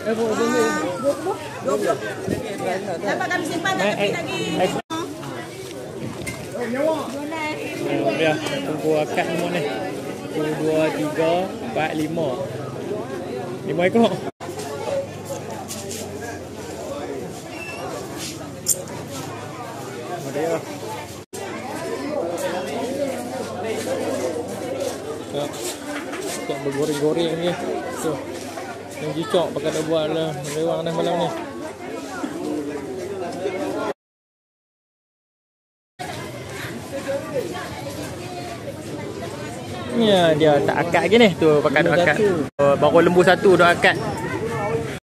20. Dapat kami simpan lagi. Ya, tunggu akad semua ni. 1, 2, 3, 4, 5. 5 ekor. Dia. Tak bergoreng-goreng ni. Tu. Yang jicok pakai dah buat lah. Melewang dah malam ni. Ya, dia tak akad lagi ni. Tu pakai duk akad. Baru lembu satu duk akad.